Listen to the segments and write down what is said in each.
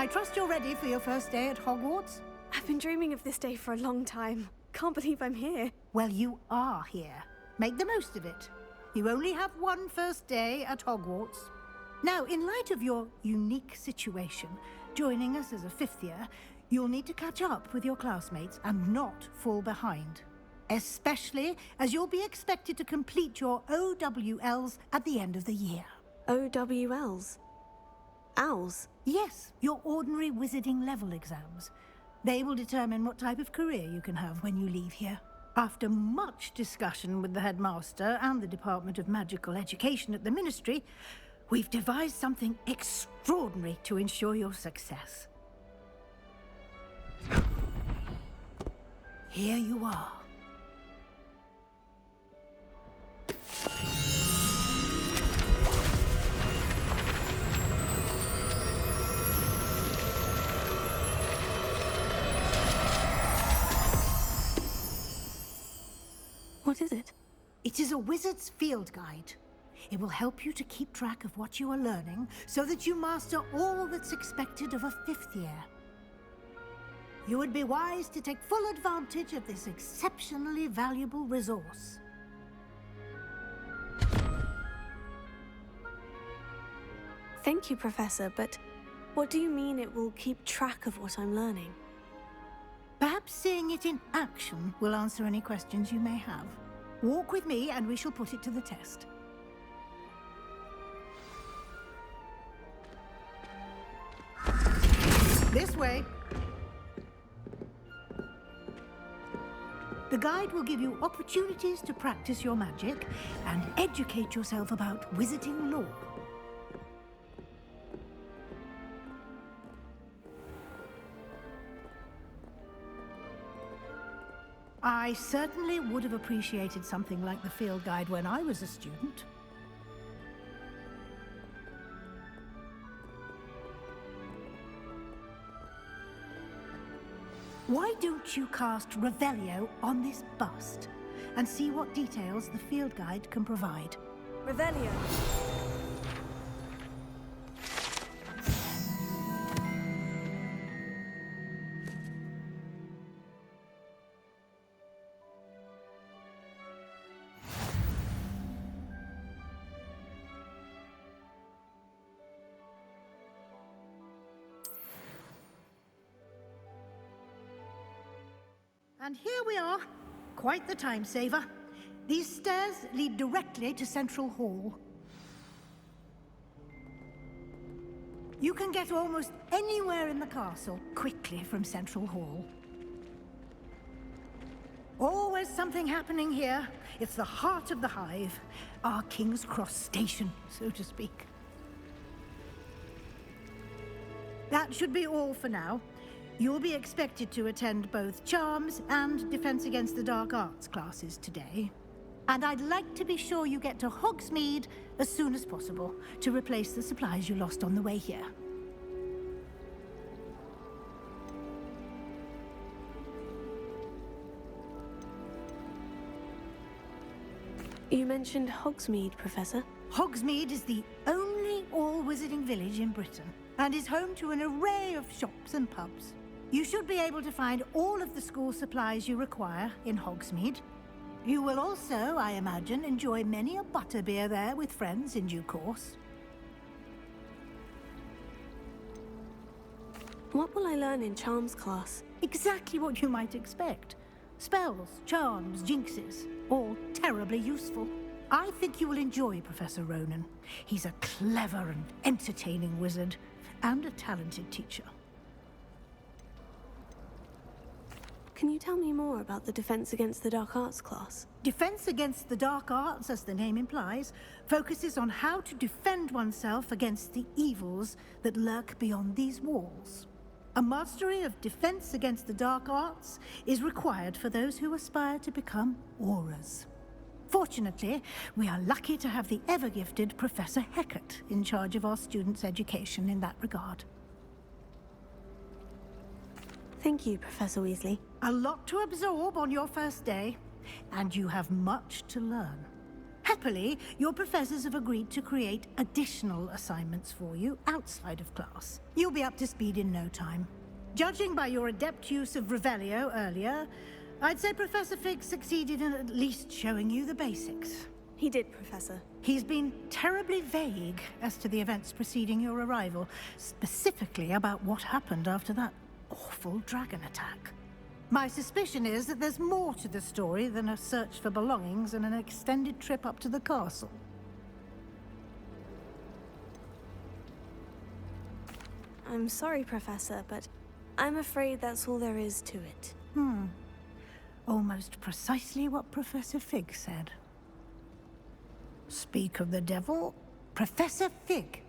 I trust you're ready for your first day at Hogwarts? I've been dreaming of this day for a long time. Can't believe I'm here. Well, you are here. Make the most of it. You only have one first day at Hogwarts. Now, in light of your unique situation, joining us as a fifth year, you'll need to catch up with your classmates and not fall behind. Especially as you'll be expected to complete your OWLs at the end of the year. OWLs? Owls? Yes, your ordinary wizarding level exams. They will determine what type of career you can have when you leave here. After much discussion with the headmaster and the Department of Magical Education at the Ministry, we've devised something extraordinary to ensure your success. Here you are. What is it? It is a wizard's field guide. It will help you to keep track of what you are learning so that you master all that's expected of a fifth year. You would be wise to take full advantage of this exceptionally valuable resource. Thank you, Professor, but what do you mean it will keep track of what I'm learning? Perhaps seeing it in action will answer any questions you may have. Walk with me and we shall put it to the test. This way. The guide will give you opportunities to practice your magic and educate yourself about wizarding lore. I certainly would have appreciated something like the field guide when I was a student. Why don't you cast Revelio on this bust and see what details the field guide can provide? Revelio. And here we are. Quite the time saver. These stairs lead directly to Central Hall. You can get almost anywhere in the castle quickly from Central Hall. Always something happening here. It's the heart of the hive. Our King's Cross station, so to speak. That should be all for now. You'll be expected to attend both Charms and Defense Against the Dark Arts classes today. And I'd like to be sure you get to Hogsmeade as soon as possible to replace the supplies you lost on the way here. You mentioned Hogsmeade, Professor. Hogsmeade is the only all-wizarding village in Britain and is home to an array of shops and pubs. You should be able to find all of the school supplies you require in Hogsmeade. You will also, I imagine, enjoy many a butterbeer there with friends in due course. What will I learn in Charms class? Exactly what you might expect. Spells, charms, jinxes, all terribly useful. I think you will enjoy Professor Ronan. He's a clever and entertaining wizard, and a talented teacher. Can you tell me more about the Defense Against the Dark Arts class? Defense Against the Dark Arts, as the name implies, focuses on how to defend oneself against the evils that lurk beyond these walls. A mastery of Defense Against the Dark Arts is required for those who aspire to become Aurors. Fortunately, we are lucky to have the ever-gifted Professor Hecat in charge of our students' education in that regard. Thank you, Professor Weasley. A lot to absorb on your first day, and you have much to learn. Happily, your professors have agreed to create additional assignments for you outside of class. You'll be up to speed in no time. Judging by your adept use of Revelio earlier, I'd say Professor Fig succeeded in at least showing you the basics. He did, Professor. He's been terribly vague as to the events preceding your arrival, specifically about what happened after that awful dragon attack. My suspicion is that there's more to the story than a search for belongings and an extended trip up to the castle. I'm sorry, Professor, but I'm afraid that's all there is to it. Almost precisely what Professor Fig said. Speak of the devil, Professor Fig.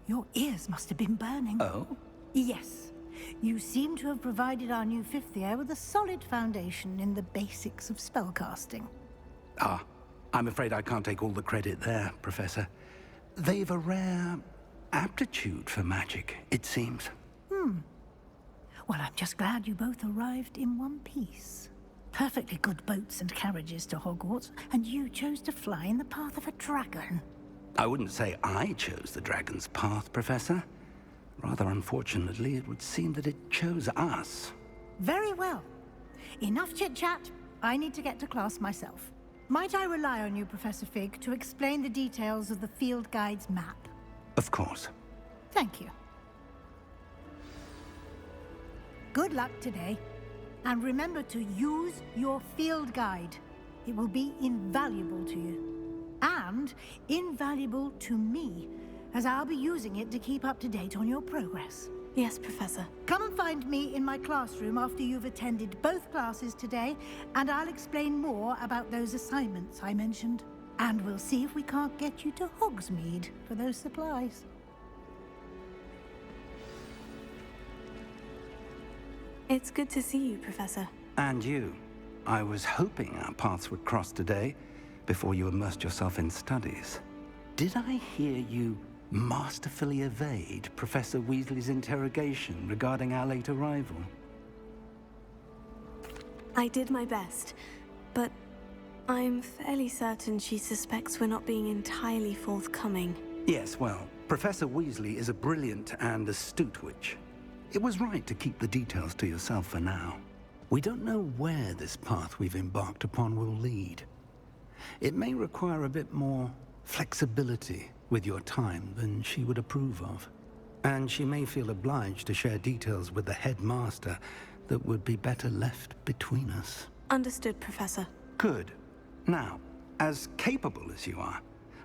Your ears must have been burning. Oh? Yes. You seem to have provided our new fifth year with a solid foundation in the basics of spellcasting. Ah, I'm afraid I can't take all the credit there, Professor. They've a rare aptitude for magic, it seems. Well, I'm just glad you both arrived in one piece. Perfectly good boats and carriages to Hogwarts, and you chose to fly in the path of a dragon. I wouldn't say I chose the dragon's path, Professor. Rather unfortunately, it would seem that it chose us. Very well. Enough chit-chat. I need to get to class myself. Might I rely on you, Professor Fig, to explain the details of the field guide's map? Of course. Thank you. Good luck today. And remember to use your field guide. It will be invaluable to you. And invaluable to me, as I'll be using it to keep up to date on your progress. Yes, Professor. Come and find me in my classroom after you've attended both classes today, and I'll explain more about those assignments I mentioned. And we'll see if we can't get you to Hogsmeade for those supplies. It's good to see you, Professor. And you. I was hoping our paths would cross today, before you immersed yourself in studies. Did I hear you masterfully evade Professor Weasley's interrogation regarding our late arrival? I did my best, but I'm fairly certain she suspects we're not being entirely forthcoming. Yes, well, Professor Weasley is a brilliant and astute witch. It was right to keep the details to yourself for now. We don't know where this path we've embarked upon will lead. It may require a bit more flexibility with your time than she would approve of. And she may feel obliged to share details with the headmaster that would be better left between us. Understood, Professor. Good. Now, as capable as you are,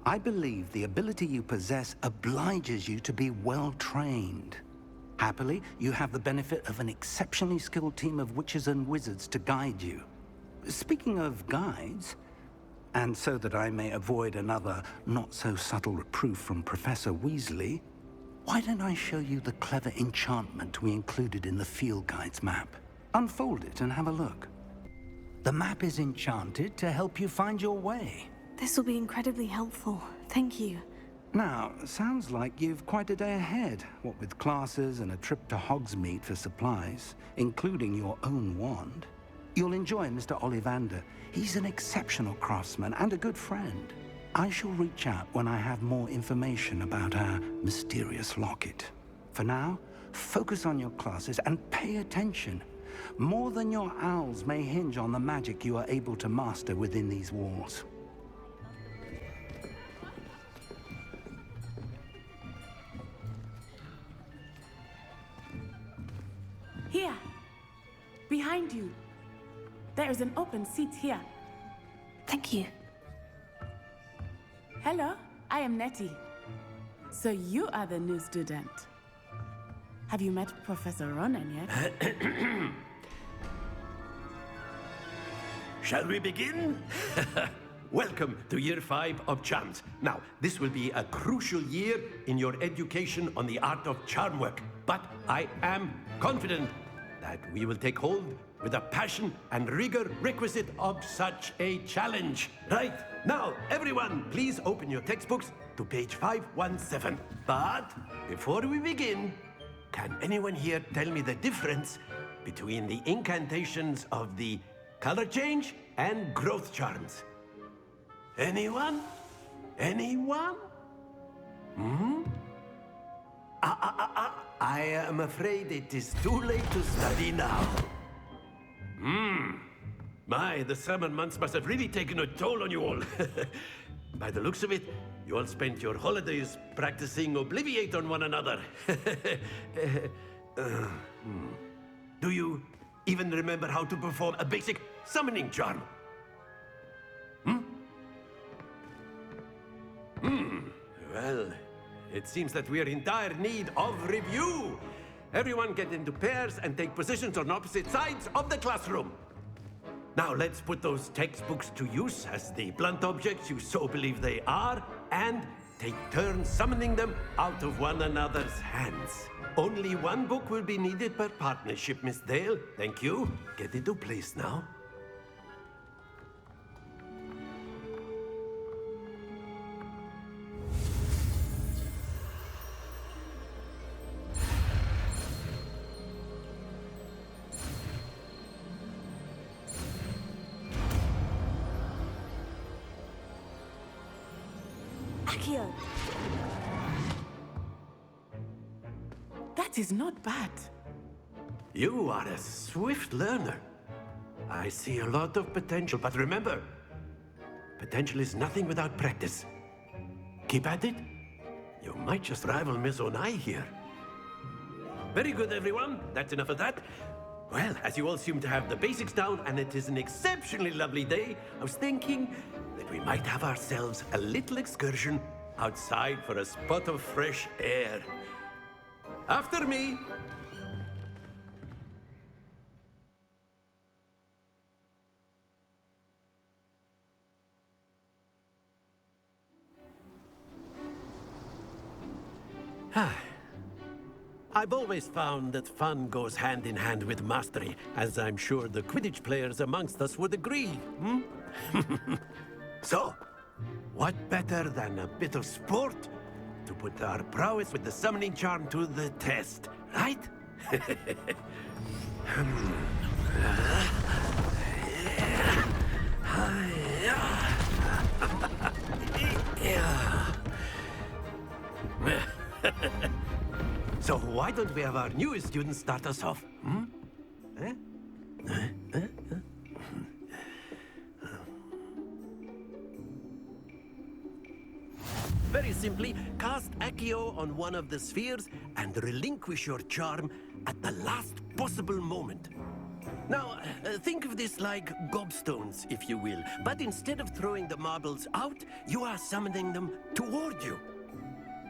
I believe the ability you possess obliges you to be well trained. Happily, you have the benefit of an exceptionally skilled team of witches and wizards to guide you. Speaking of guides, and so that I may avoid another not-so-subtle reproof from Professor Weasley, why don't I show you the clever enchantment we included in the field guide's map? Unfold it and have a look. The map is enchanted to help you find your way. This will be incredibly helpful. Thank you. Now, sounds like you've quite a day ahead, what with classes and a trip to Hogsmeade for supplies, including your own wand. You'll enjoy Mr. Ollivander. He's an exceptional craftsman and a good friend. I shall reach out when I have more information about our mysterious locket. For now, focus on your classes and pay attention. More than your owls may hinge on the magic you are able to master within these walls. Here, behind you. There is an open seat here. Thank you. Hello, I am Nettie. So you are the new student. Have you met Professor Ronan yet? Shall we begin? Welcome to Year 5 of Charms. Now, this will be a crucial year in your education on the art of charm work. But I am confident that we will take hold with the passion and rigor requisite of such a challenge. Right, now, everyone, please open your textbooks to page 517. But before we begin, can anyone here tell me the difference between the incantations of the color change and growth charms? Anyone? Anyone? Hmm? I am afraid it is too late to study now. The summer months must have really taken a toll on you all. By the looks of it, you all spent your holidays practicing Obliviate on one another. Do you even remember how to perform a basic summoning charm? Well, it seems that we are in dire need of review. Everyone get into pairs and take positions on opposite sides of the classroom. Now let's put those textbooks to use as the blunt objects you so believe they are, and take turns summoning them out of one another's hands. Only one book will be needed per partnership, Miss Dale. Thank you. Get into place now. Accio! That is not bad. You are a swift learner. I see a lot of potential, but remember, potential is nothing without practice. Keep at it. You might just rival Miss Onai here. Very good, everyone. That's enough of that. Well, as you all seem to have the basics down, and it is an exceptionally lovely day, I was thinking that we might have ourselves a little excursion outside for a spot of fresh air. After me. I've always found that fun goes hand in hand with mastery, as I'm sure the Quidditch players amongst us would agree, So, what better than a bit of sport to put our prowess with the summoning charm to the test, right? So why don't we have our newest student start us off? Very simply, cast Accio on one of the spheres and relinquish your charm at the last possible moment. Now, think of this like gobstones, if you will. But instead of throwing the marbles out, you are summoning them toward you.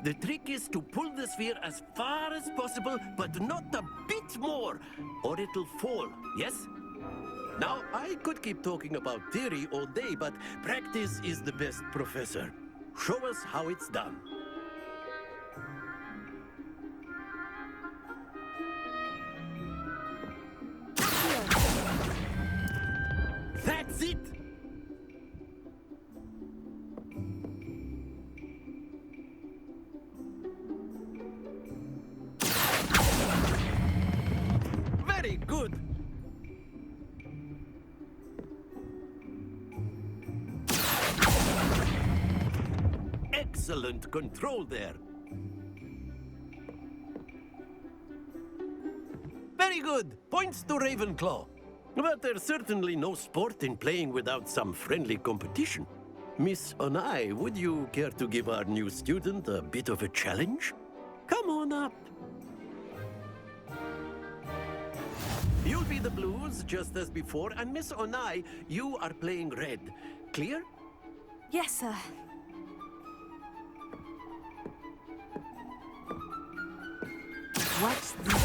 The trick is to pull the sphere as far as possible, but not a bit more, or it'll fall, yes? Now, I could keep talking about theory all day, but practice is the best professor. Show us how it's done. That's it! Very good! Excellent control there. Very good. Points to Ravenclaw. But there's certainly no sport in playing without some friendly competition. Miss Onai, would you care to give our new student a bit of a challenge? Come on up. You'll be the blues, just as before, and Miss Onai, you are playing red. Clear? Yes, sir. What's this?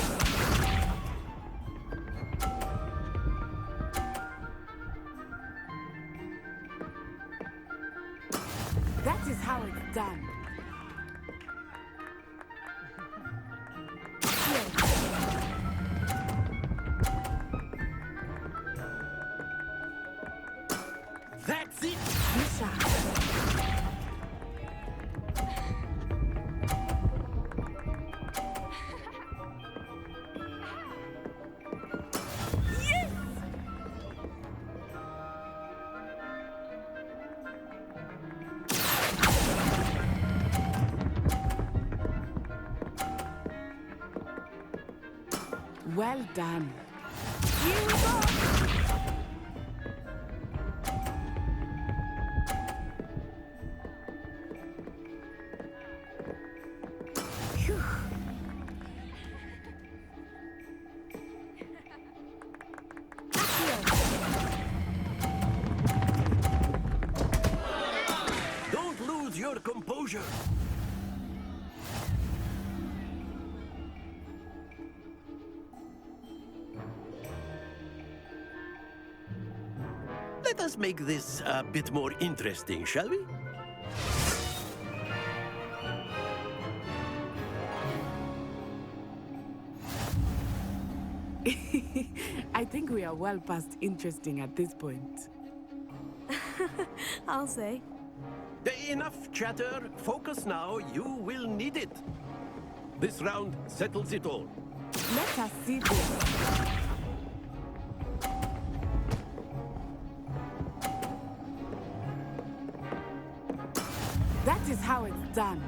That is how it's done. That's it! Misha. Well done. Here we go! Phew. Don't lose your composure. Let us make this a bit more interesting, shall we? I think we are well past interesting at this point. I'll say. Enough chatter. Focus now. You will need it. This round settles it all. Let us see this. That is how it's done.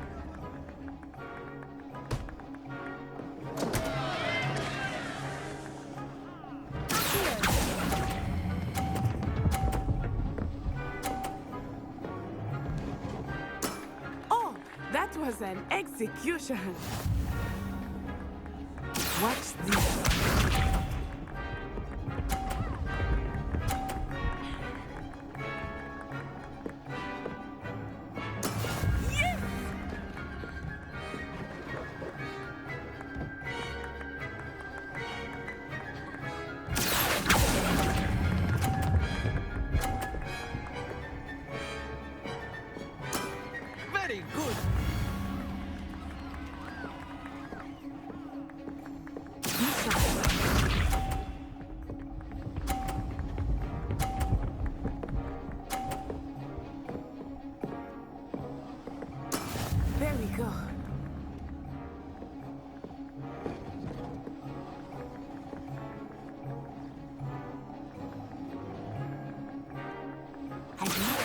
Oh, that was an execution. Watch this. Very good. There we go. I know,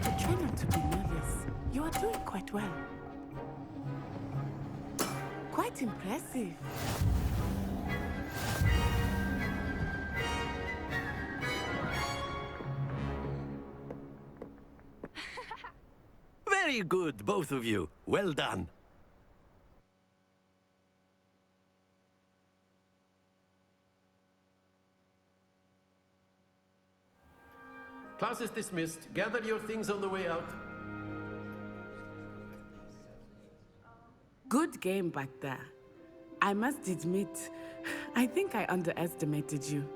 but try not to be nervous. You are doing quite well. Quite impressive. Very good, both of you. Well done. Class is dismissed. Gather your things on the way out. Good game back there. I must admit, I think I underestimated you.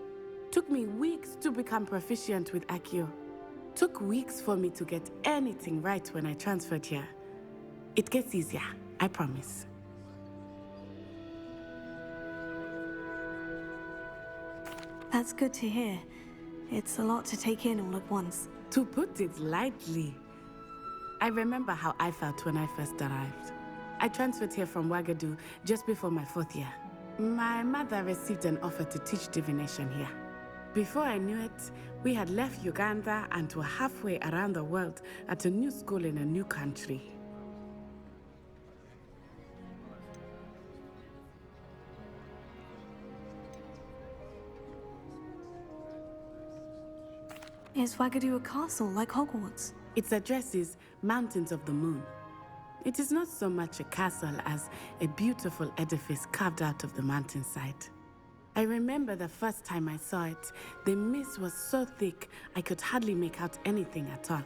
Took me weeks to become proficient with Accio. Took weeks for me to get anything right when I transferred here. It gets easier, I promise. That's good to hear. It's a lot to take in all at once. To put it lightly, I remember how I felt when I first arrived. I transferred here from Ouagadougou just before my 4th year. My mother received an offer to teach divination here. Before I knew it, we had left Uganda and were halfway around the world at a new school in a new country. Is Ouagadougou a castle like Hogwarts? Its address is Mountains of the Moon. It is not so much a castle as a beautiful edifice carved out of the mountainside. I remember the first time I saw it, the mist was so thick I could hardly make out anything at all.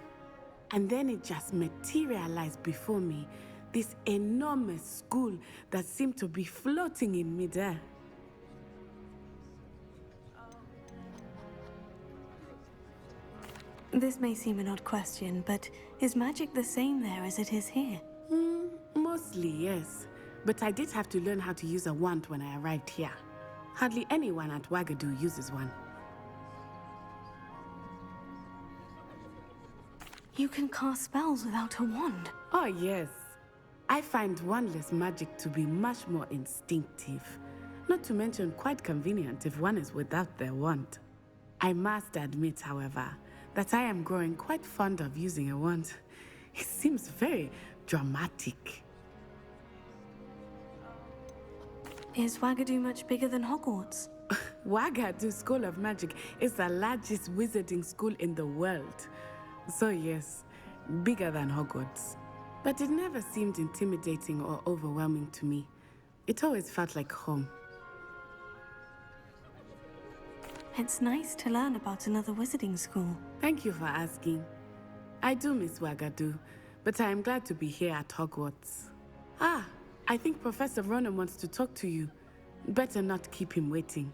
And then it just materialized before me, this enormous school that seemed to be floating in midair. This may seem an odd question, but is magic the same there as it is here? Mostly, yes. But I did have to learn how to use a wand when I arrived here. Hardly anyone at Ouagadougou uses one. You can cast spells without a wand. Oh, yes. I find wandless magic to be much more instinctive. Not to mention quite convenient if one is without their wand. I must admit, however, that I am growing quite fond of using a wand. It seems very dramatic. Is Wagadu much bigger than Hogwarts? Wagadu School of Magic is the largest wizarding school in the world. So yes, bigger than Hogwarts. But it never seemed intimidating or overwhelming to me. It always felt like home. It's nice to learn about another wizarding school. Thank you for asking. I do miss Wagadu, but I am glad to be here at Hogwarts. Ah, I think Professor Ronan wants to talk to you. Better not keep him waiting.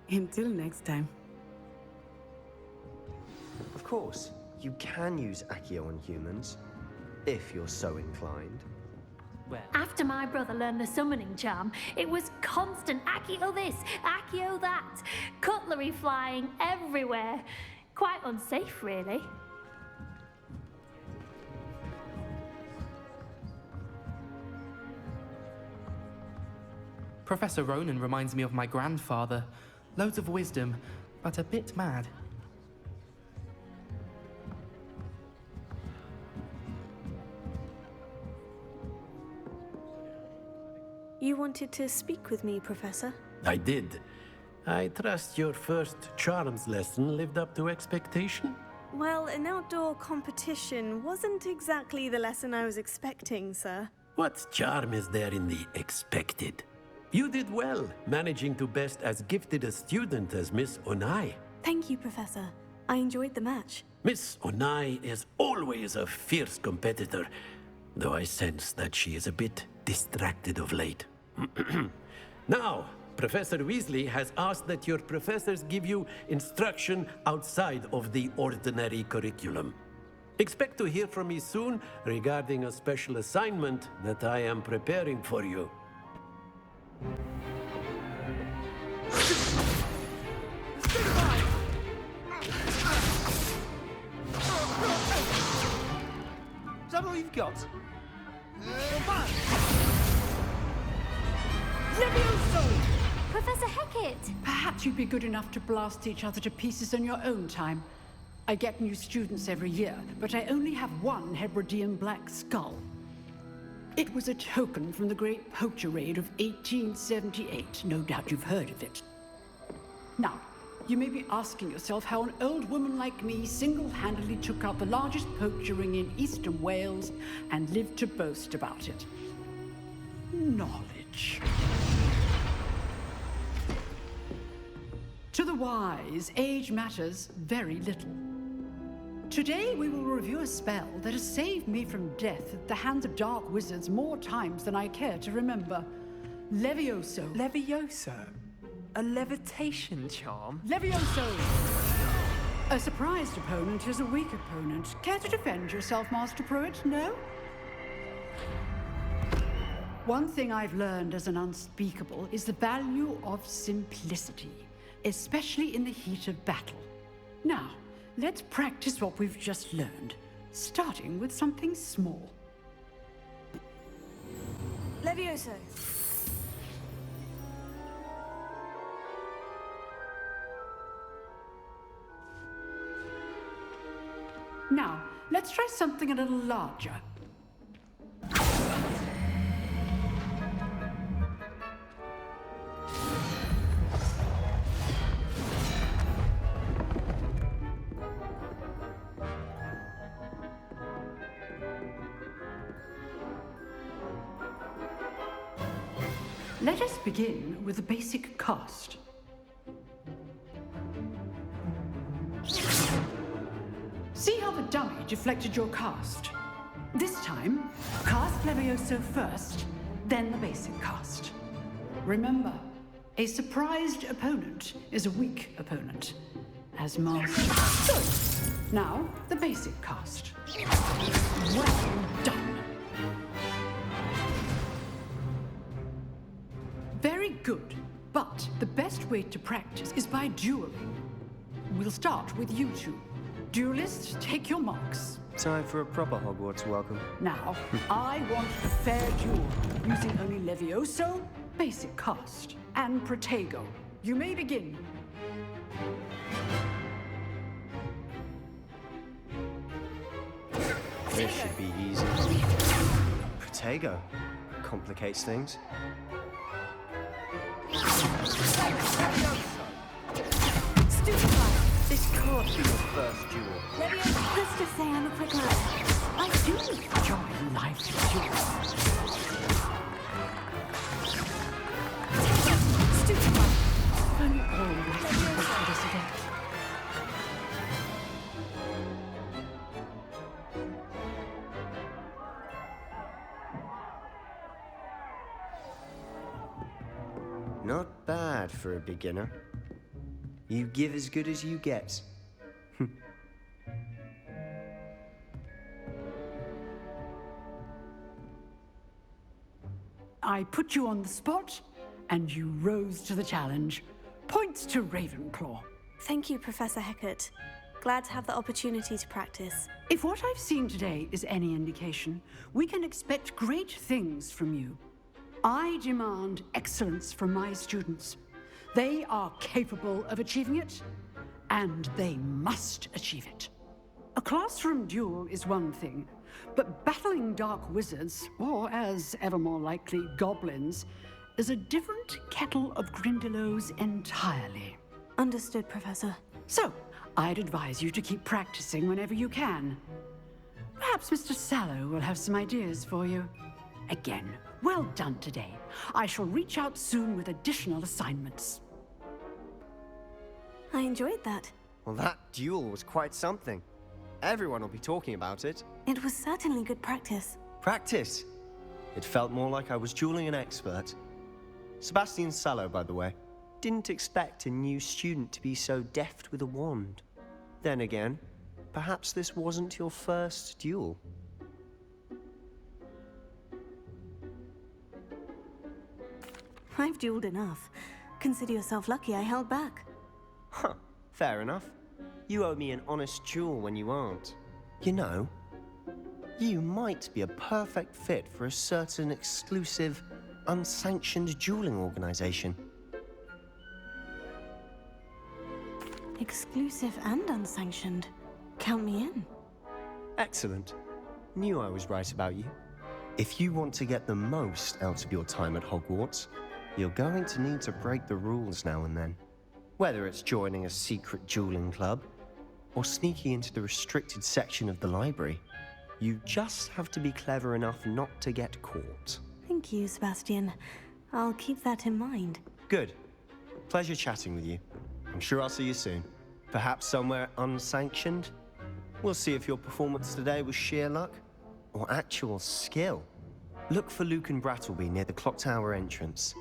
Until next time. Of course, you can use Accio on humans, if you're so inclined. After my brother learned the summoning charm, it was constant Accio this, Accio that. Cutlery flying everywhere. Quite unsafe, really. Professor Ronan reminds me of my grandfather. Loads of wisdom, but a bit mad. You wanted to speak with me, Professor? I did. I trust your first charms lesson lived up to expectation? Well, an outdoor competition wasn't exactly the lesson I was expecting, sir. What charm is there in the expected? You did well, managing to best as gifted a student as Miss Onai. Thank you, Professor. I enjoyed the match. Miss Onai is always a fierce competitor, though I sense that she is a bit distracted of late. Now, Professor Weasley has asked that your professors give you instruction outside of the ordinary curriculum. Expect to hear from me soon regarding a special assignment that I am preparing for you. Is that all you've got? Professor Hecat! Perhaps you'd be good enough to blast each other to pieces on your own time. I get new students every year, but I only have one Hebridean black skull. It was a token from the Great Poacher Raid of 1878. No doubt you've heard of it. Now, you may be asking yourself how an old woman like me single-handedly took out the largest poacher ring in eastern Wales and lived to boast about it. Knowledge. To the wise, age matters very little. Today we will review a spell that has saved me from death at the hands of dark wizards more times than I care to remember. Levioso. Levioso? A levitation charm? Levioso! A surprised opponent is a weak opponent. Care to defend yourself, Master Pruitt? No? One thing I've learned as an unspeakable is the value of simplicity, especially in the heat of battle. Now, let's practice what we've just learned, starting with something small. Levioso. Now, let's try something a little larger. Let us begin with the basic cast. See how the dummy deflected your cast? This time, cast Levioso first, then the basic cast. Remember, a surprised opponent is a weak opponent. As master. Good. Now, the basic cast. Well done. Very good, but the best way to practice is by dueling. We'll start with you two. Duelists, take your marks. Time for a proper Hogwarts welcome. Now, I want a fair duel, using only Levioso, basic cast, and Protego. You may begin. This should be easy. Protego. Complicates things. Stupefy! This court. Your first duel. Let's just say I'm a quick learner. I do enjoy life's duels. Stupefy! Only always as a adept. Not bad for a beginner. You give as good as you get. I put you on the spot, and you rose to the challenge. Points to Ravenclaw. Thank you, Professor Hecat. Glad to have the opportunity to practice. If what I've seen today is any indication, we can expect great things from you. I demand excellence from my students. They are capable of achieving it, and they must achieve it. A classroom duel is one thing, but battling dark wizards, or as ever more likely, goblins, is a different kettle of Grindylows entirely. Understood, Professor. So, I'd advise you to keep practicing whenever you can. Perhaps Mr. Sallow will have some ideas for you. Again, well done today. I shall reach out soon with additional assignments. I enjoyed that. Well, that duel was quite something. Everyone will be talking about it. It was certainly good practice. Practice? It felt more like I was dueling an expert. Sebastian Sallow, by the way. Didn't expect a new student to be so deft with a wand. Then again, perhaps this wasn't your first duel. I've dueled enough. Consider yourself lucky I held back. Huh, fair enough. You owe me an honest duel when you aren't. You know, you might be a perfect fit for a certain exclusive, unsanctioned dueling organization. Exclusive and unsanctioned. Count me in. Excellent. Knew I was right about you. If you want to get the most out of your time at Hogwarts, you're going to need to break the rules now and then. Whether it's joining a secret dueling club, or sneaking into the restricted section of the library, you just have to be clever enough not to get caught. Thank you, Sebastian. I'll keep that in mind. Good. Pleasure chatting with you. I'm sure I'll see you soon. Perhaps somewhere unsanctioned? We'll see if your performance today was sheer luck or actual skill. Look for Luke and Brattleby near the clock tower entrance.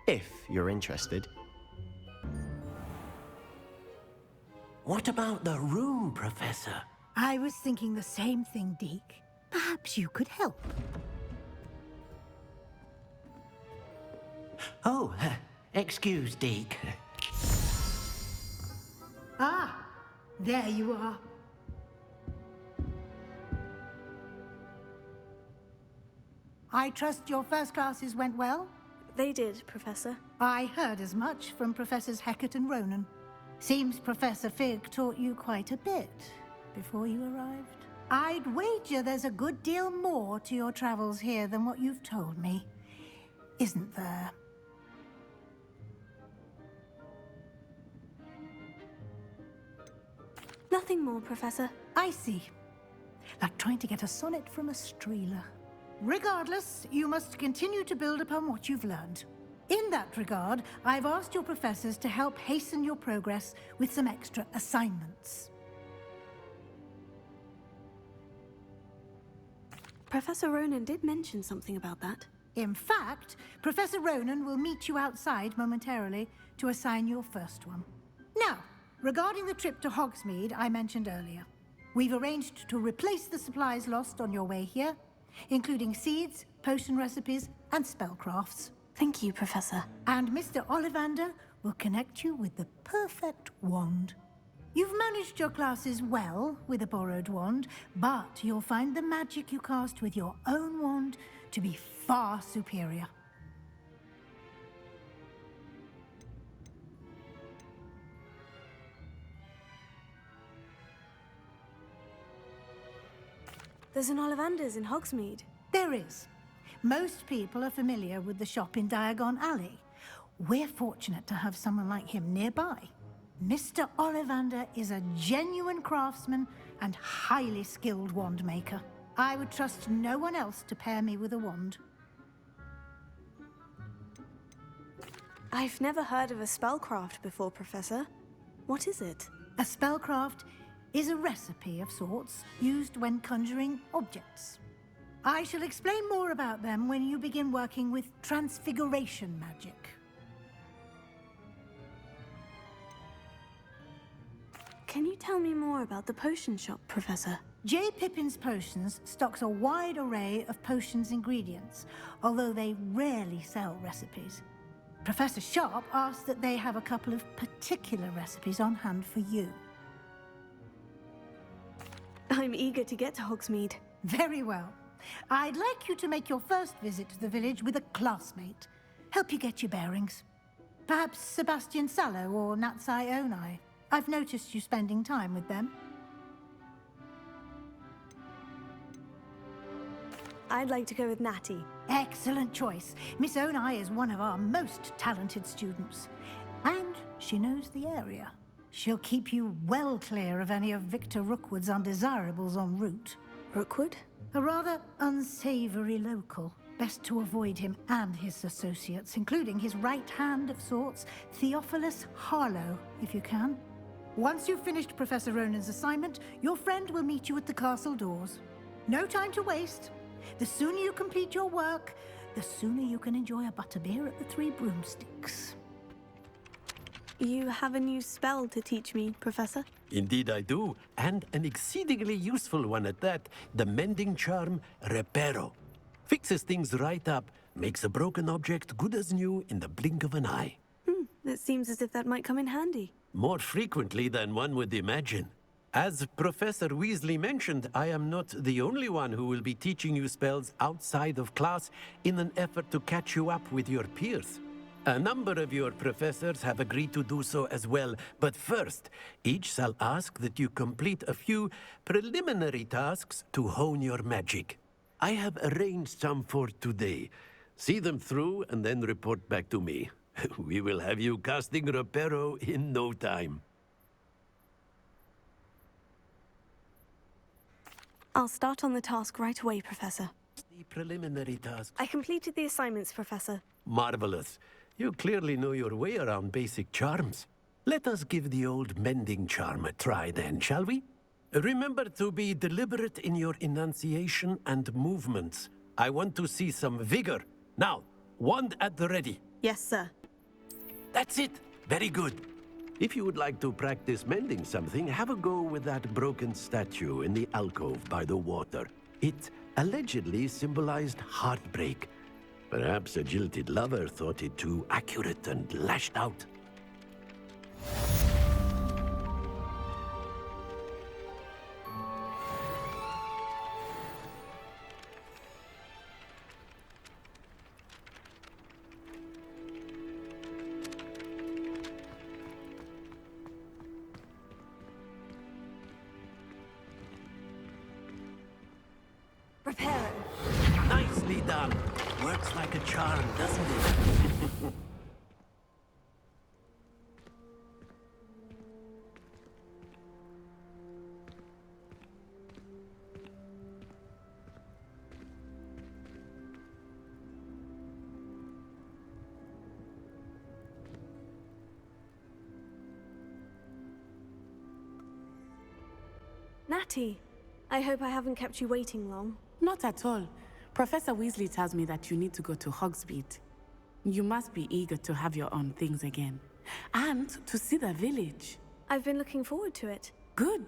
If you're interested. What about the room, Professor? I was thinking the same thing, Deke. Perhaps you could help. Oh, excuse, Deke. Ah, there you are. I trust your first classes went well? They did, Professor. I heard as much from Professors Hecat and Ronan. Seems Professor Fig taught you quite a bit before you arrived. I'd wager there's a good deal more to your travels here than what you've told me, isn't there? Nothing more, Professor. I see. Like trying to get a sonnet from a streeler. Regardless, you must continue to build upon what you've learned. In that regard, I've asked your professors to help hasten your progress with some extra assignments. Professor Ronan did mention something about that. In fact, Professor Ronan will meet you outside momentarily to assign your first one. Now, regarding the trip to Hogsmeade I mentioned earlier, we've arranged to replace the supplies lost on your way here, including seeds, potion recipes, and spellcrafts. Thank you, Professor. And Mr. Ollivander will connect you with the perfect wand. You've managed your classes well with a borrowed wand, but you'll find the magic you cast with your own wand to be far superior. There's an Ollivander's in Hogsmeade. There is. Most people are familiar with the shop in Diagon Alley. We're fortunate to have someone like him nearby. Mr. Ollivander is a genuine craftsman and highly skilled wand maker. I would trust no one else to pair me with a wand. I've never heard of a spellcraft before, Professor. What is it? A spellcraft is a recipe of sorts used when conjuring objects. I shall explain more about them when you begin working with transfiguration magic. Can you tell me more about the potion shop, Professor? J. Pippin's Potions stocks a wide array of potions ingredients, although they rarely sell recipes. Professor Sharp asked that they have a couple of particular recipes on hand for you. I'm eager to get to Hogsmeade. Very well. I'd like you to make your first visit to the village with a classmate. Help you get your bearings. Perhaps Sebastian Sallow or Natsai Onai. I've noticed you spending time with them. I'd like to go with Natty. Excellent choice. Miss Onai is one of our most talented students. And she knows the area. She'll keep you well clear of any of Victor Rookwood's undesirables en route. Rookwood? A rather unsavory local. Best to avoid him and his associates, including his right hand of sorts, Theophilus Harlow, if you can. Once you've finished Professor Ronan's assignment, your friend will meet you at the castle doors. No time to waste. The sooner you complete your work, the sooner you can enjoy a butterbeer at the Three Broomsticks. You have a new spell to teach me, Professor? Indeed I do, and an exceedingly useful one at that. The mending charm, Reparo. Fixes things right up, makes a broken object good as new in the blink of an eye. It seems as if that might come in handy. More frequently than one would imagine. As Professor Weasley mentioned, I am not the only one who will be teaching you spells outside of class in an effort to catch you up with your peers. A number of your professors have agreed to do so as well, but first, each shall ask that you complete a few preliminary tasks to hone your magic. I have arranged some for today. See them through and then report back to me. We will have you casting Reparo in no time. I'll start on the task right away, Professor. The preliminary tasks. I completed the assignments, Professor. Marvelous. You clearly know your way around basic charms. Let us give the old mending charm a try then, shall we? Remember to be deliberate in your enunciation and movements. I want to see some vigor. Now, wand at the ready. Yes, sir. That's it. Very good. If you would like to practice mending something, have a go with that broken statue in the alcove by the water. It allegedly symbolized heartbreak. Perhaps a jilted lover thought it too accurate and lashed out. Reparo. Nicely done. Works like a charm, doesn't it? Natty, I hope I haven't kept you waiting long. Not at all. Professor Weasley tells me that you need to go to Hogsmeade. You must be eager to have your own things again. And to see the village. I've been looking forward to it. Good.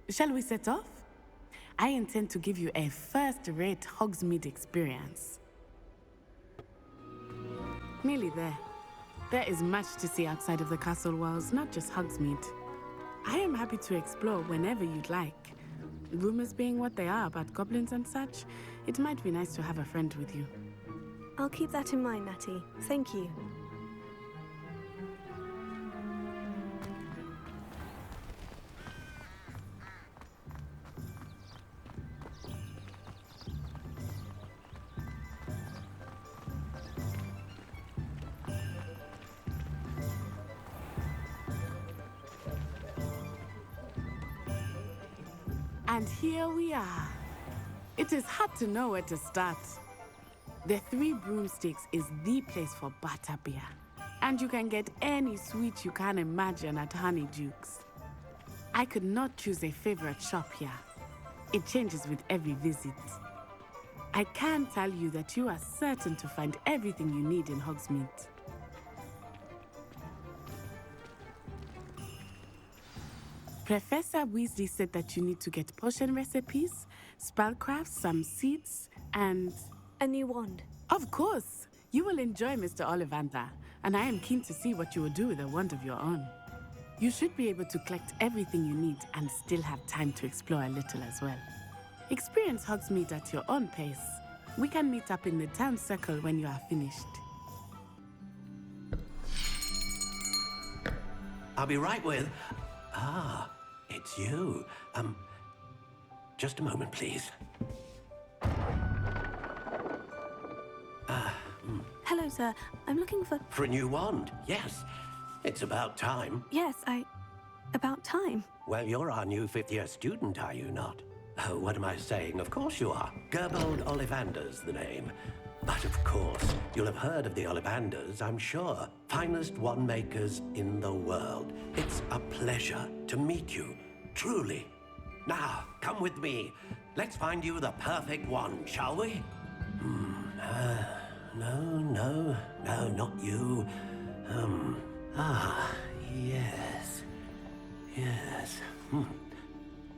Shall we set off? I intend to give you a first-rate Hogsmeade experience. Nearly there. There is much to see outside of the castle walls, not just Hogsmeade. I am happy to explore whenever you'd like. Rumors being what they are about goblins and such, it might be nice to have a friend with you. I'll keep that in mind, Natty. Thank you. And here we are. It is hard to know where to start. The Three Broomsticks is the place for butterbeer. And you can get any sweet you can imagine at Honeydukes. I could not choose a favorite shop here. It changes with every visit. I can tell you that you are certain to find everything you need in Hogsmeade. Professor Weasley said that you need to get potion recipes, spellcrafts, some seeds, and... A new wand. Of course! You will enjoy Mr. Ollivander, and I am keen to see what you will do with a wand of your own. You should be able to collect everything you need and still have time to explore a little as well. Experience Hogsmeade at your own pace. We can meet up in the town circle when you are finished. I'll be right with... Ah, it's you. Just a moment, please. Hello, sir. I'm looking for... For a new wand, yes. It's about time. Yes, About time. Well, you're our new fifth-year student, are you not? Oh, what am I saying? Of course you are. Gerbold Ollivander's the name. But of course, you'll have heard of the Ollivanders, I'm sure. Finest wand makers in the world. It's a pleasure to meet you, truly. Now, come with me. Let's find you the perfect wand, shall we? No, not you. Yes.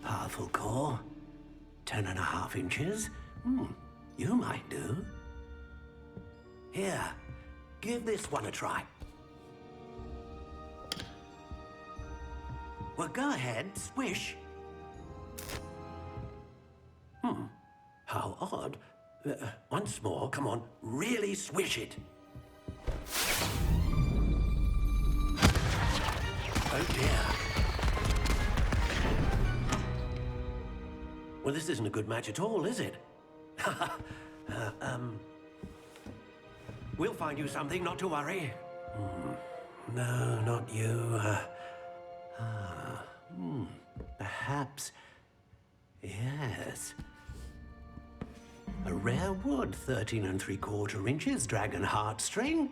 Powerful core. 10.5 inches. You might do. Here, give this one a try. Well, go ahead, swish. How odd. Once more, come on, really swish it. Oh dear. Well, this isn't a good match at all, is it? We'll find you something, not to worry. No, not you. Perhaps... Yes. A rare wood, 13 3/4 inches, dragon heartstring.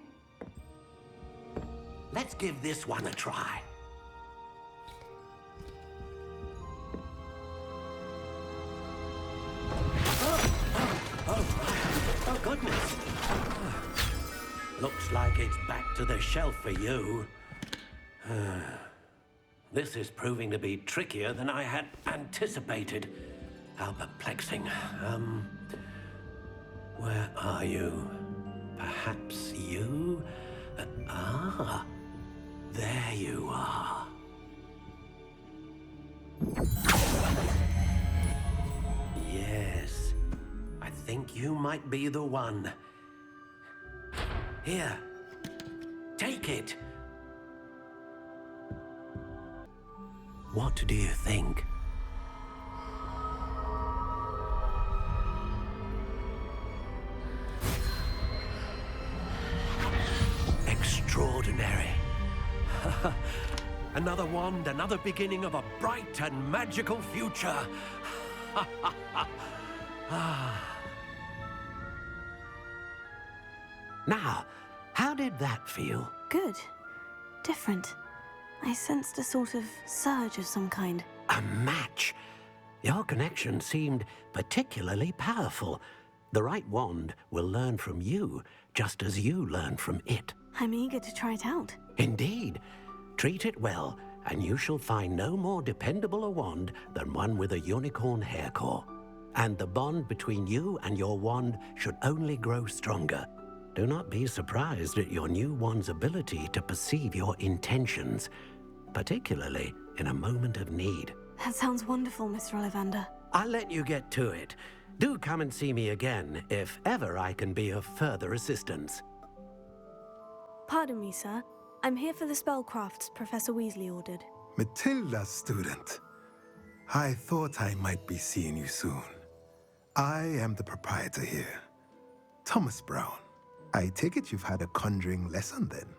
Let's give this one a try. Oh, goodness. Looks like it's back to the shelf for you. This is proving to be trickier than I had anticipated. How perplexing. Where are you? Perhaps you? There you are. Yes, I think you might be the one. Here, take it. What do you think? Extraordinary. Another wand, another beginning of a bright and magical future. Now, how did that feel? Good. Different. I sensed a sort of surge of some kind. A match. Your connection seemed particularly powerful. The right wand will learn from you, just as you learn from it. I'm eager to try it out. Indeed. Treat it well, and you shall find no more dependable a wand than one with a unicorn hair core. And the bond between you and your wand should only grow stronger. Do not be surprised at your new wand's ability to perceive your intentions, particularly in a moment of need. That sounds wonderful, Mr. Ollivander. I'll let you get to it. Do come and see me again if ever I can be of further assistance. Pardon me, sir. I'm here for the spellcrafts Professor Weasley ordered. Matilda, student. I thought I might be seeing you soon. I am the proprietor here, Thomas Brown. I take it you've had a conjuring lesson then?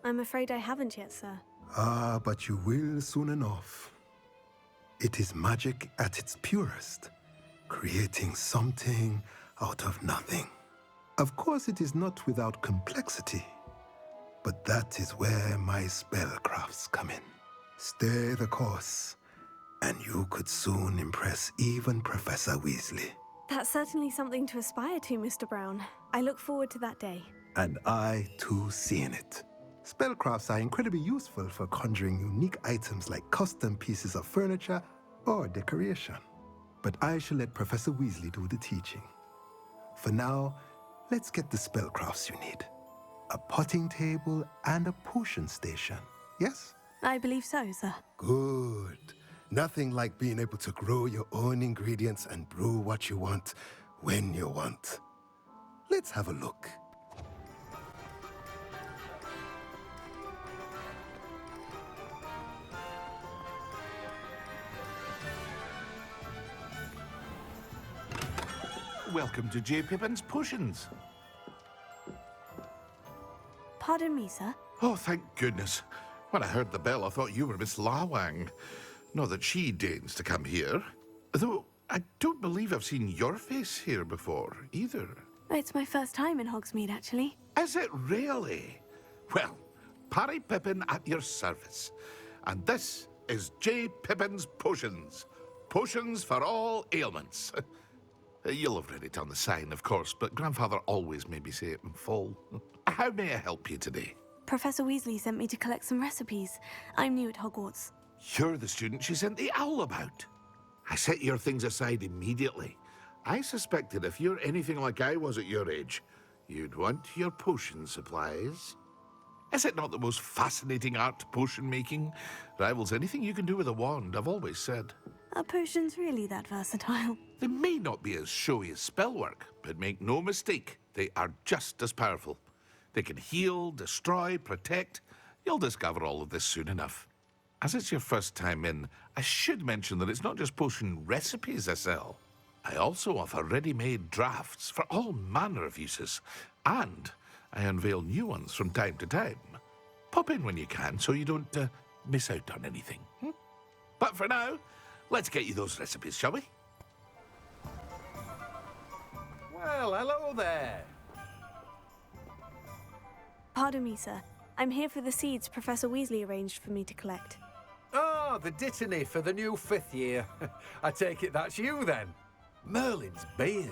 I'm afraid I haven't yet, sir. But you will soon enough. It is magic at its purest, creating something out of nothing. Of course, it is not without complexity, but that is where my spellcrafts come in. Stay the course, and you could soon impress even Professor Weasley. That's certainly something to aspire to, Mr. Brown. I look forward to that day. And I, too, see in it. Spellcrafts are incredibly useful for conjuring unique items like custom pieces of furniture or decoration. But I shall let Professor Weasley do the teaching. For now, let's get the spellcrafts you need. A potting table and a potion station, yes? I believe so, sir. Good. Nothing like being able to grow your own ingredients and brew what you want when you want. Let's have a look. Welcome to J. Pippin's Potions. Pardon me, sir. Oh, thank goodness. When I heard the bell, I thought you were Miss Lawang. Not that she deigns to come here. Though I don't believe I've seen your face here before, either. It's my first time in Hogsmeade, actually. Is it really? Well, Parry Pippin at your service. And this is J. Pippin's Potions. Potions for all ailments. You'll have read it on the sign, of course, but Grandfather always made me say it in full. How may I help you today? Professor Weasley sent me to collect some recipes. I'm new at Hogwarts. You're the student she sent the owl about. I set your things aside immediately. I suspected if you're anything like I was at your age, you'd want your potion supplies. Is it not the most fascinating art, potion making? Rivals anything you can do with a wand, I've always said. Are potions really that versatile? They may not be as showy as spellwork, but make no mistake, they are just as powerful. They can heal, destroy, protect. You'll discover all of this soon enough. As it's your first time in, I should mention that it's not just potion recipes I sell. I also offer ready-made drafts for all manner of uses, and I unveil new ones from time to time. Pop in when you can so you don't miss out on anything. But for now, let's get you those recipes, shall we? Well, hello there. Pardon me, sir. I'm here for the seeds Professor Weasley arranged for me to collect. Oh, the dittany for the new 5th year. I take it that's you, then. Merlin's beard.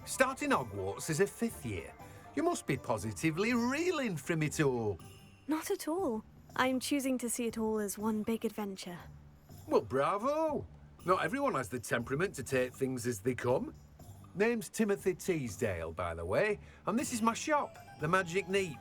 Starting Hogwarts as a 5th year. You must be positively reeling from it all. Not at all. I'm choosing to see it all as one big adventure. Well, bravo. Not everyone has the temperament to take things as they come. Name's Timothy Teasdale, by the way, and this is my shop, the Magic Neep.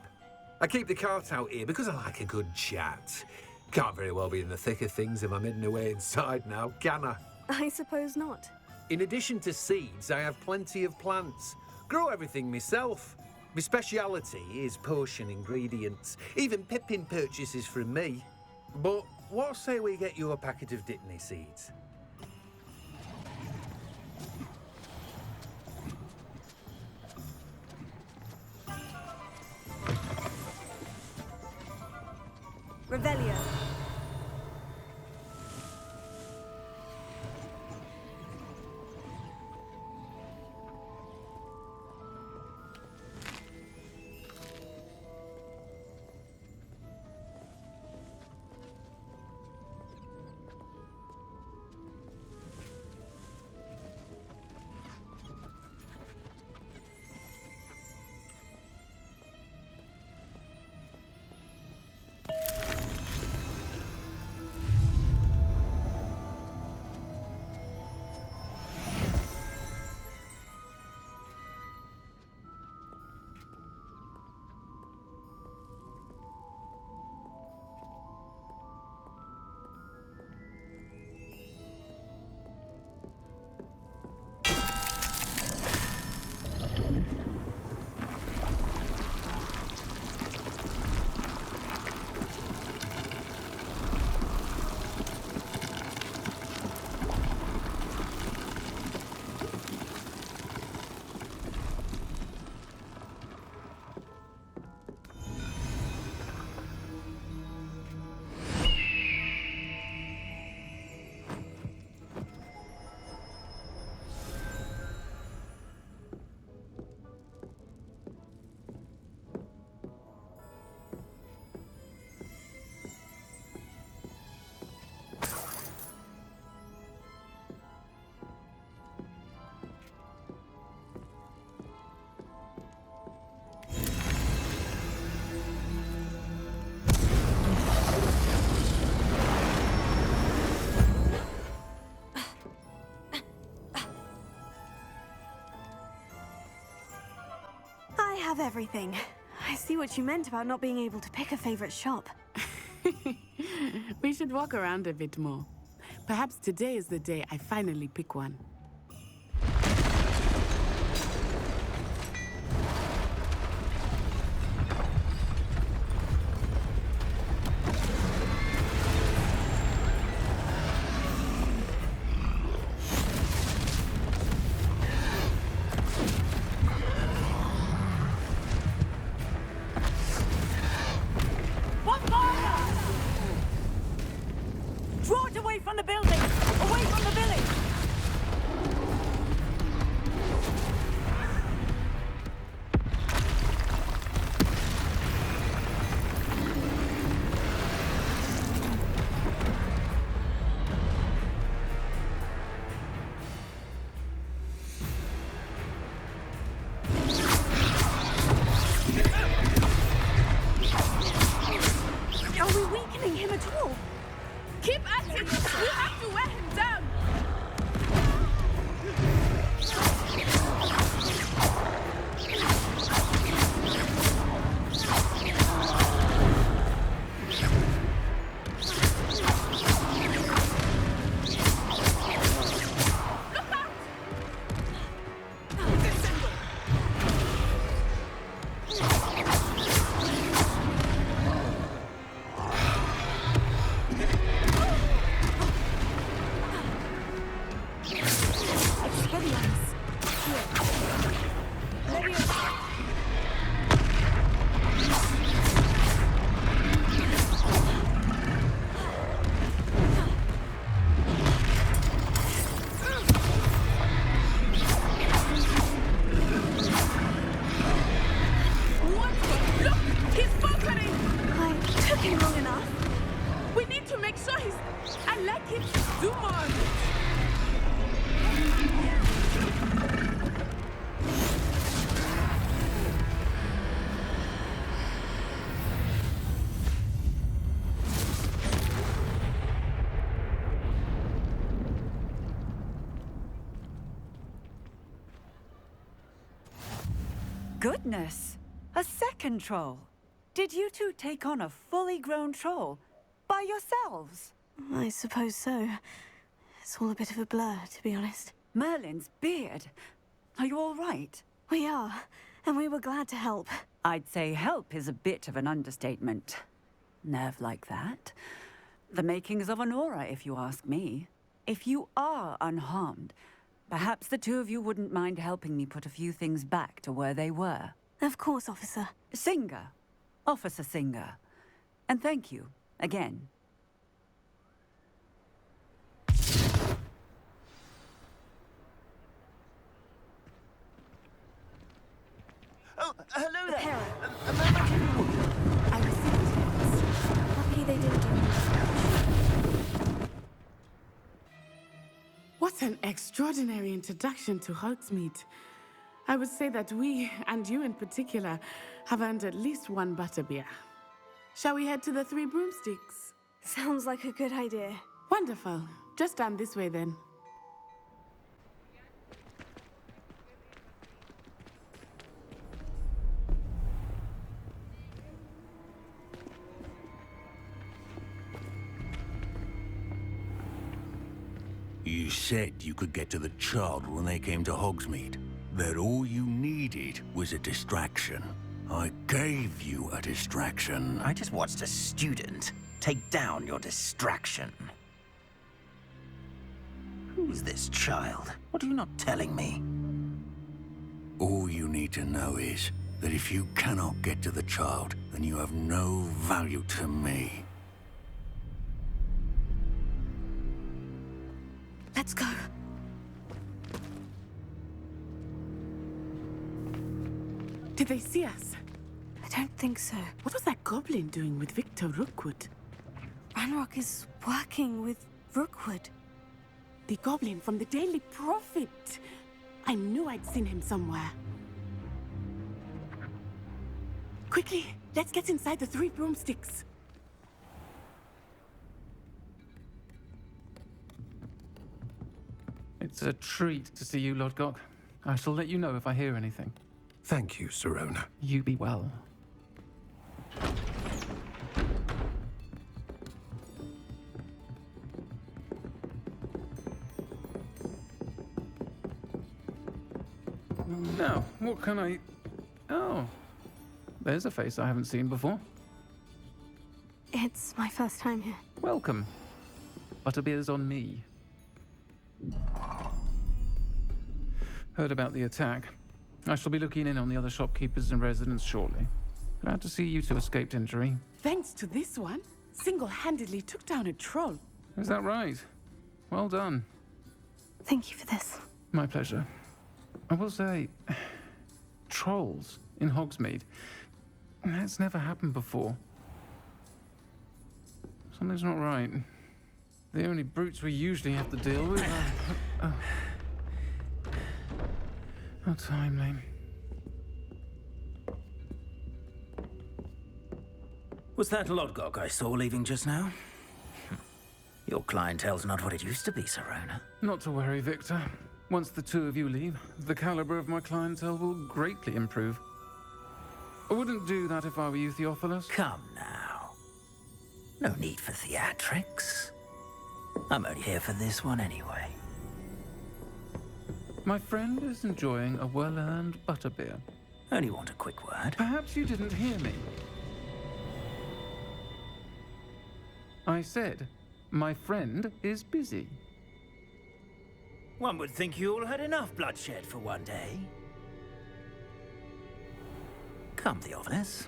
I keep the cart out here because I like a good chat. Can't very well be in the thick of things if I'm hidden away inside now, can I? I suppose not. In addition to seeds, I have plenty of plants. Grow everything myself. My speciality is potion ingredients. Even Pippin purchases from me. But what say we get you a packet of dittany seeds? Revelio. have everything. I see what you meant about not being able to pick a favorite shop. We should walk around a bit more. Perhaps today is the day I finally pick one. Draw it away from the building! Away from the village! Are we weakening him at all? Keep at it! We have to wear him down! Goodness! A second troll! Did you two take on a fully grown troll? By yourselves? I suppose so. It's all a bit of a blur, to be honest. Merlin's beard. Are you all right? We are, and we were glad to help. I'd say help is a bit of an understatement. Nerve like that. The makings of an aura, if you ask me. If you are unharmed, perhaps the two of you wouldn't mind helping me put a few things back to where they were. Of course, officer. Singer. Officer Singer. And thank you, again. Oh, hello there! Hera. I received it. Lucky they didn't do anything. What an extraordinary introduction to Hogsmeade. I would say that we, and you in particular, have earned at least one butterbeer. Shall we head to the Three Broomsticks? Sounds like a good idea. Wonderful. Just down this way then. You said you could get to the child when they came to Hogsmeade. That all you needed was a distraction. I gave you a distraction. I just watched a student take down your distraction. Who's this child? What are you not telling me? All you need to know is that if you cannot get to the child, then you have no value to me. Let's go. Did they see us? I don't think so. What was that goblin doing with Victor Rookwood? Ranrock is working with Rookwood. The goblin from the Daily Prophet. I knew I'd seen him somewhere. Quickly, let's get inside the Three Broomsticks. It's a treat to see you, Lodgok. I shall let you know if I hear anything. Thank you, Sirona. You be well. Now, what can I... Oh, there's a face I haven't seen before. It's my first time here. Welcome. Butterbeer's on me. Heard about the attack. I shall be looking in on the other shopkeepers and residents shortly. Glad to see you two escaped injury. Thanks to this one, single-handedly took down a troll. Is that right? Well done. Thank you for this. My pleasure. I will say, trolls in Hogsmeade. That's never happened before. Something's not right. The only brutes we usually have to deal with are... How timely. Was that Lodgok I saw leaving just now? Your clientele's not what it used to be, Sirona. Not to worry, Victor. Once the two of you leave, the caliber of my clientele will greatly improve. I wouldn't do that if I were you, Theophilus. Come now. No need for theatrics. I'm only here for this one anyway. My friend is enjoying a well-earned butterbeer. Only want a quick word. Perhaps you didn't hear me. I said, my friend is busy. One would think you all had enough bloodshed for one day. Come, Theophilus.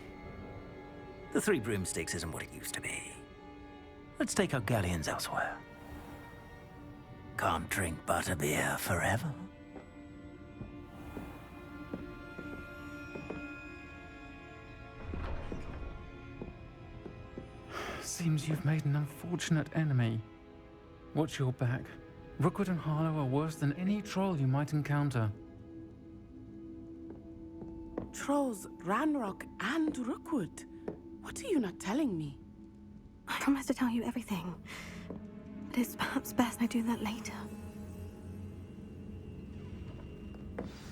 The Three Broomsticks isn't what it used to be. Let's take our galleons elsewhere. Can't drink butterbeer forever. Seems you've made an unfortunate enemy. Watch your back. Rookwood and Harlow are worse than any troll you might encounter. Trolls, Ranrock, and Rookwood. What are you not telling me? I promise to tell you everything. But it's perhaps best I do that later.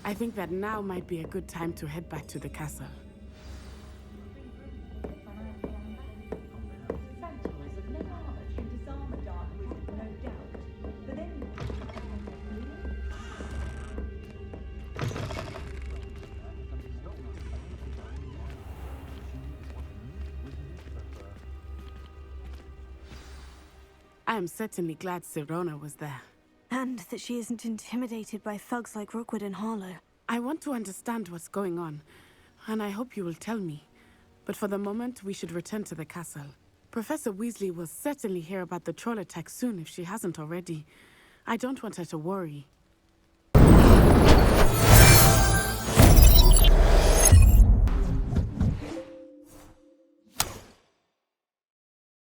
I think that now might be a good time to head back to the castle. I am certainly glad Sirona was there. And that she isn't intimidated by thugs like Rookwood and Harlow. I want to understand what's going on, and I hope you will tell me. But for the moment, we should return to the castle. Professor Weasley will certainly hear about the troll attack soon if she hasn't already. I don't want her to worry.